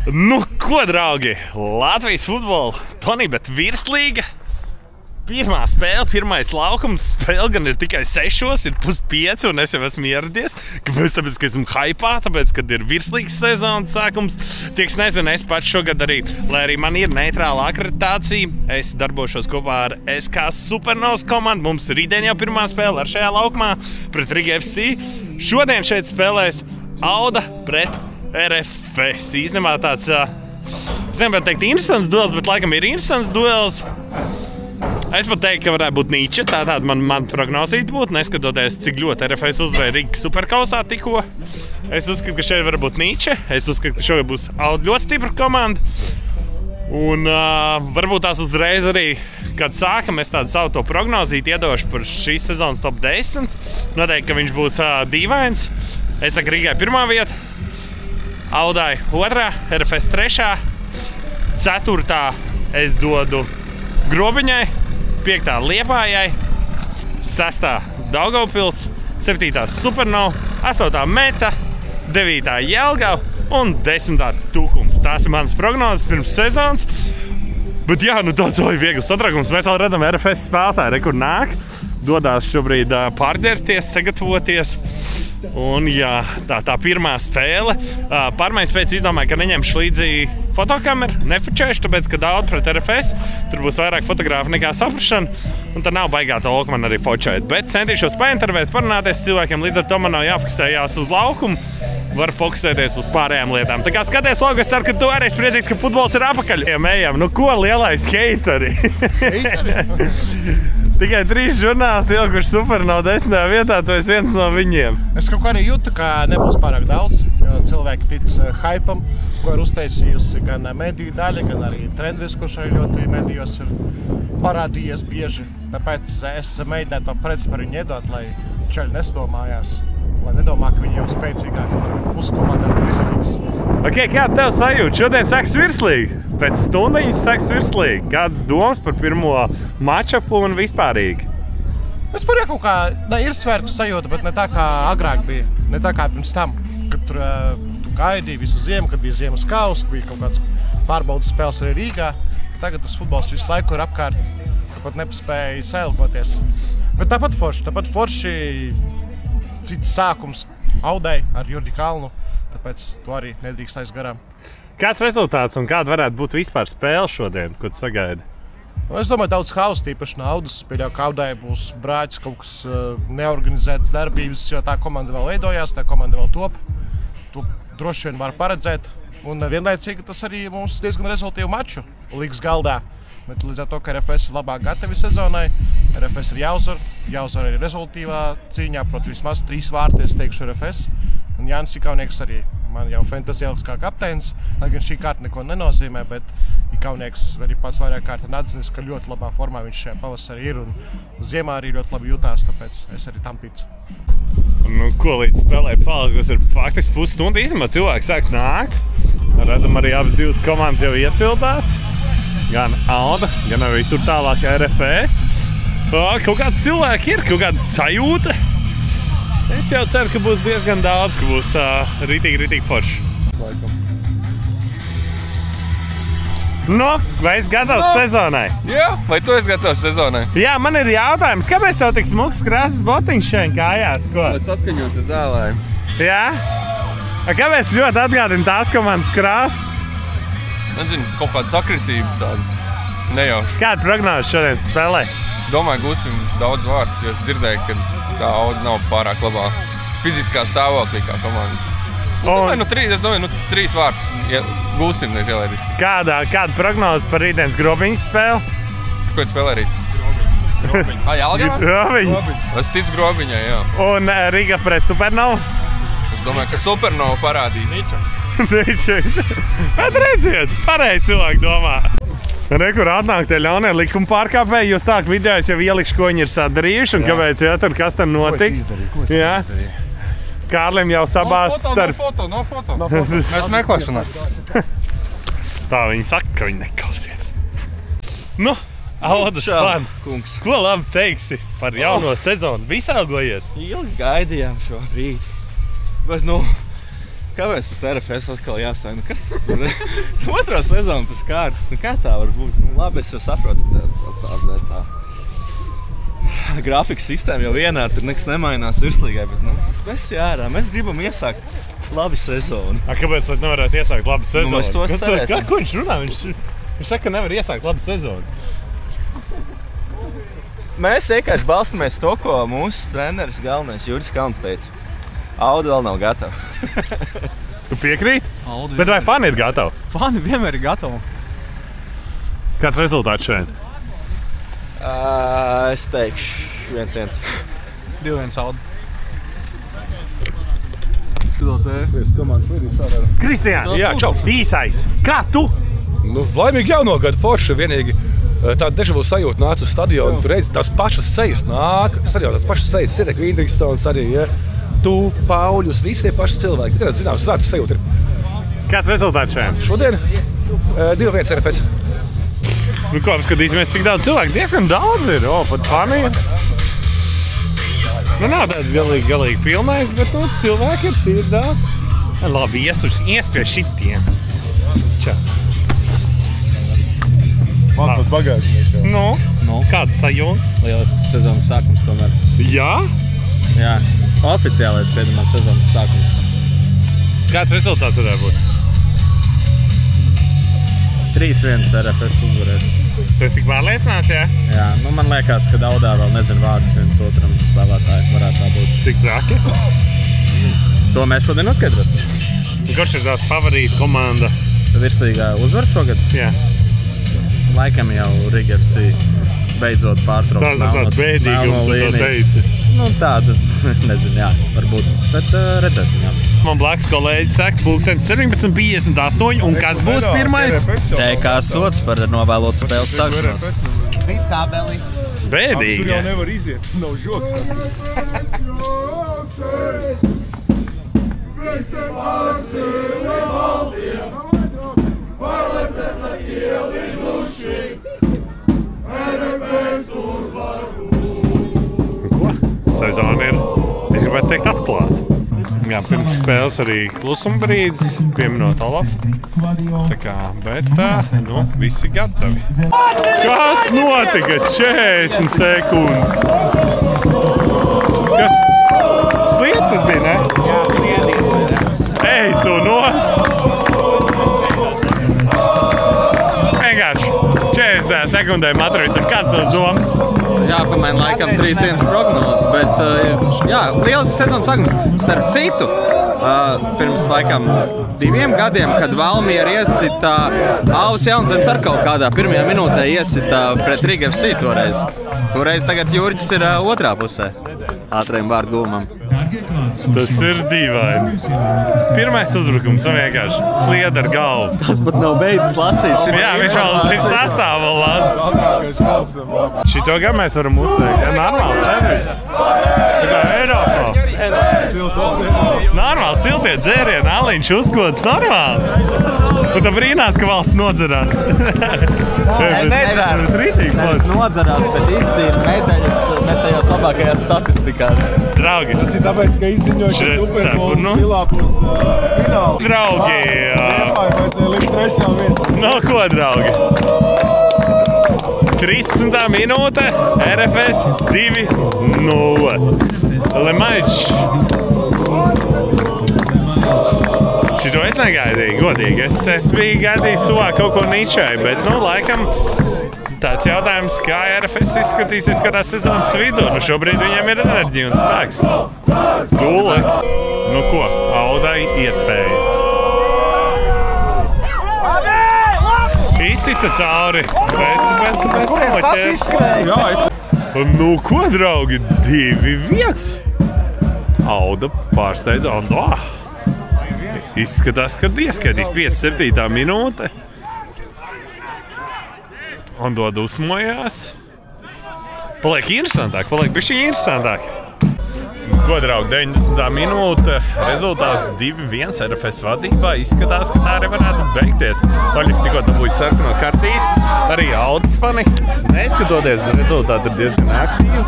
Nu, ko, draugi? Latvijas futbola, Tonī, bet virslīga. Pirmā spēle, pirmais laukums. Spēle gan ir tikai 6, ir 4:30, un es jau esmu ieradies. Kāpēc? Tāpēc, ka esmu hypā, tāpēc, kad ir virslīgas sezonas sākums. Tie, kas nezina, es pats šogad arī, lai arī man ir neitrāla akreditācija, es darbošos kopā ar SK Supernovas komandu. Mums rītdien jau pirmā spēle ar šajā laukumā pret Riga FC. Šodien šeit spēlēs Auda pret RFS. Īstenībā tāds, es nevaru teikt interesants duels, bet laikam ir interesants duels. Es pat teiktu, ka varētu būt Nīča. Tāda man prognozīta būtu, neskatoties, cik ļoti RFS uzvarēja Riga superkausā tikko. Es uzskatu, ka šeit var būt Nīča. Es uzskatu, ka šogad būs Auda ļoti stipra komanda. Un varbūt tās uzreiz arī, kad sākam, es tādu savu to prognozīti iedošu par šīs sezonas top 10. Noteikti, ka viņš būs dīvains. Es saku Rigai 1. vieta, Audai 2, RFS 3, 4. es dodu Grobiņai, 5. Liepājai, 6. Daugavpils, 7. Supernova, 8. Meta, 9. Jelgava un 10. Tukums. Tās ir manas prognozes pirms sezonas. Bet jā, nu tāds vai viegls satraukums. Mēs vēl redzam RFS spēlētāji, kur nāk. Dodās šobrīd pārģērties, sagatavoties. Un jā, tā pirmā spēle. Pārmaiņas pēc izdomāju, ka neņemšu līdzi fotokameru, nefučēšu, tāpēc, ka daudz pret RFS. Tur būs vairāk fotogrāfu nekā saprašana. Un tad nav baigā talka man arī fočēt. Bet centīšos paintervēt, parunāties cilvēkiem. Līdz ar to man nav jāfokusējās uz laukumu. Var fokusēties uz pārējām lietām. Tā kā skaties logu, es ceru, ka tu arī esi priecīgs, ka futbols ir apakaļ. Ejam, nu ko lielais heiteri? Tikai 3 žurnālisti ielikuši Supernovā 10. vietā, tu esi viens no viņiem. Es kaut kā arī jūtu, ka nebūs pārāk daudz, jo cilvēki tic hypam, ko ir uztaisījusi gan mediju daļa, gan arī treneris, kurš arī ļoti medijos ir parādījies bieži. Tāpēc es mēģināju to pretspēru viņu iedot, lai čaļi nesdomājās. Lai nedomā, ka viņi jau spēcīgāki par puskomandām virslīgas. Ok, kāda tev sajūta? Šodien sāks virslīga. Pēc stundiņas sāks virslīga. Kādas domas par pirmo matčapu un vispārīgi? Es par kaut kā, ir svērta sajūta, bet ne tā kā agrāk bija. Ne tā kā pirms tam, kad tur tu gaidīji visu ziemu, kad bija ziemas kaus, kad bija kaut kāds pārbaudas spēles arī Rīgā. Tagad tas futbols visu laiku ir apkārt, tāpat nepaspēja sailgoties. Bet tāpat forši cits sākums Audai ar Jurdi Kalnu, tāpēc to arī nedrīkst aiz garām. Kāds rezultāts un kāda varētu būt vispār spēle šodien, ko tu sagaidi? Es domāju, daudz hausa, tīpaši no Audas. Pieļauju, ka Audai būs brāķis, kaut kas neorganizētas darbības, jo tā komanda vēl veidojās, tā komanda vēl top. To droši vien var paredzēt. Un vienlaicīgi tas arī mums diezgan rezultīvu maču līgas galdā. Bet līdz ar to, ka RFS ir labāk gatavi sezonai, RFS ir jāuzvar arī rezultīvā cīņā, proti vismaz 3 vārti, es teikšu RFS. Un Jānis Ikaunieks arī man jau fantaziāls kā kapteinis, lai gan šī kārta neko nenozīmē, bet Ikaunieks arī pats vairāk kārta atzinis, ka ļoti labā formā viņš šajā pavasarī ir un ziemā arī ļoti labi jutās, tāpēc es arī tam ticu. Nu, ko līdz spēlē palikusi ir faktiski pusstunda īstenībā cilvēki sāk nāk. Redzam, arī abas 2 komandas jau iesildās. Gan Auda, gan arī tur tālāk RFS. Kaut kādi cilvēki ir, kaut kāda sajūta. Es jau ceru, ka būs diezgan daudz, ka būs ritīgi forši. Nu, vai esi gatavs sezonai? Jā, vai tu esi gatavs sezonai? Jā, man ir jautājums, kāpēc tev tik smuks krāsas botiņš šeit kājās? Ko? Lai saskaņot ar zālēm. Jā? Kāpēc ļoti atgādina tās komandas krāsas? Nezinu, kaut kāda sakritība tāda nejauša. Kāda prognoze šodien spēlē? Domāju, gūsim daudz vārdus, jo es dzirdēju, ka tā Auda nav pārāk labā fiziskā stāvoklī kā komanda. Es domāju, 3 vārdus gūsim, nevis ielaidīsim. Kāda prognoze par rītdienas Grobiņas spēli? Ko tu spēlē rīt? Grobiņa. Jelgava? Grobiņa. Es ticu Grobiņai, jā. Un Riga pret Supernovu? Es domāju, ka Supernova parādīs. Nīčaks. Bet redziet, pareizi cilvēki domā. Kur atnāk tie ļaunie likuma pārkāpēji, jūs tā, ka video es jau ielikšu, ko viņi ir sadarījuši un kāpēc, ja tur kas tam notika. Ko es izdarīju? Kārlim jau sabās starp... No foto. Mēs meklēšanās. Tā viņi saka, ka viņi nekausies. Nu, Audas fan. Ko labi teiksi par jauno sezonu? Visalgojies? Ilgi gaidījām šo brīdi. Bet, Kāpēc par RFS atkal jāsaka? Kas tas par otrā sezonu pēc kārtas? Kā tā var būt? Labi, es jau saprotu, tā grafikas sistēma jau vienā, tur nekas nemainās virslīgai, bet mēs jārā, mēs gribam iesākt labi sezonu. Kāpēc lai nevarētu iesākt labu sezonu? Mēs tos cerēsim. Ko viņš runā? Viņš saka, ka nevar iesākt labu sezonu. Mēs vienkārši balstamies to, ko mūsu treneris galvenais Juris Kalns teica. Auda vēl nav gatava. Tu piekrīt? Bet vai fani ir gatavi? Fani vienmēr ir gatavi. Kāds rezultāts šeit? Es teikšu 1-1. 2-1 Auda. Kristiāns! Jā, čau! Īsais! Kā tu? Laimīgi jauno gadu forši, vienīgi tāda dežavu sajūta nāca uz stadionu. Tu redzi, tās pašas sejas nāk. Stadionā tās pašas sejas ir, Vindrikstons arī, ja. Tu, Pauļus, visi tie paši cilvēki. Tad, zinām, svētku sajūta ir. Kāds rezultāts šeit? Šodien 2-1 RFS. Ko apskatīsimies, cik daudz cilvēku? Diezgan daudz ir, pat fani. Nav tāds galīgi pilnais, bet cilvēki ir daudz. Labi, ies pie šitiem. Čau. Man pat bagātiniekā. Kāda sajūta? Lielisks sezonas sākums tomēr. Jā? Jā, oficiālais pēdējais sezonas sākums. Kāds rezultāts varētu būt? 3-1 RFS uzvarēs. Tu esi tik pārliecināts, jā? Jā, man liekas, ka Daudā vēl nezinu vārdus viens otram spēlētāji varētu tā būt. Tik traki? To mēs šodien noskaidrosim. Kurš ir tās favorīta komanda? Virslīgā uzvar šogad? Jā. Laikam jau Riga FC beidzot pārtraukt Tāda bēdīguma, tu to teici. Tāda, nezinu, jā, varbūt, bet redzēsim, jā. Man blakus kolēģi saka, 17:58, un kas būs pirmais? TK sots par novēlotu spēles sākšanos. Bēdīgi. Tur jau nevar iziet, nav žoks. Ko? Sezona ir, es gribētu teikt, atklāta. Jā, pirms spēles arī klusuma brīdis, pieminot Olafu. Tā kā, bet visi gatavi. Kas notika? 40 sekundes. Kas? Sliet tas bija, ne? Jā, sliedīs. Ej, tu no! Vienkārši 40 sekundē Matrovicam. Kāds tavs domas? Jāpamaina laikam 3-1 prognozes, bet jā, liels sezonas sākums. Starp citu, pirms laikam 2 gadiem, kad Valmiera iesita Auvas Jaunzemes ar kaut kādā pirmajā minūtē iesita pret Riga FC toreiz. Toreiz tagad Jurģis ir otrā pusē ātrajam vārdu gūmam. Tas ir dīvaini. Pirmais uzbrukums vienkārši slied ar galvu. Tas pat nav beidzis lasīt. Jā, viņš sastāv vēl lasa. Šito gan mēs varam uzteikt. Ja, normāli servis. Tā kā Eiropā. Normāli siltie dzērieni, aliņš uzkodas normāli. Un tā brīnās, ka valsts nodzerās. Nedzēr. Nevis nodzerās, bet izcīna medaļas ne tajās labākajās statistikās. Draugi. Tas ir tāpēc, ka izziņoja, ka Superbols stilā būs fināls. Draugi. Vajadzēja līdz 3. vietā. No ko, draugi? 13. minūte, RFS 2-0. Lemaičs. Šito es negaidīju, godīgi. Es biju gaidījis tuvāk kaut ko ničai, bet, laikam tāds jautājums, kā RFS izskatīsies kādā sezonas vidū. Šobrīd viņiem ir enerģija un spēks. Dūle. Ko? Audai iespēja. Izsita cauri, bet noķēs. Ko, draugi? 2-1. Auda pārsteidza Ando. Izskatās, ka ieskaitīs 57. minūte. Ando dusmojās. Paliek interesantāk, bišķi interesantāk. Ko, draugi, 90. minūte, rezultāts 2-1 RFS vadībā. Izskatās, ka tā arī varētu beigties. Oļiks tikko dabūja sarkano kartīti, arī Audas fani. Neskatoties, rezultāti ir diezgan aktīvi.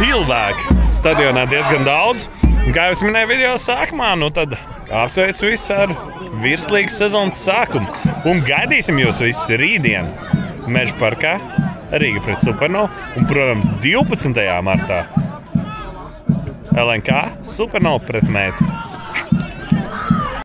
cilvēku stadionā diezgan daudz. Un, kā jau es minēju video sākumā, nu tad apsveicu visu ar virslīgas sezonas sākumu. Un gaidīsim jūs visus rītdien Meža parkā, Rīga pret Supernovu. Un, protams, 12. martā LNK Supernova pret Meitu.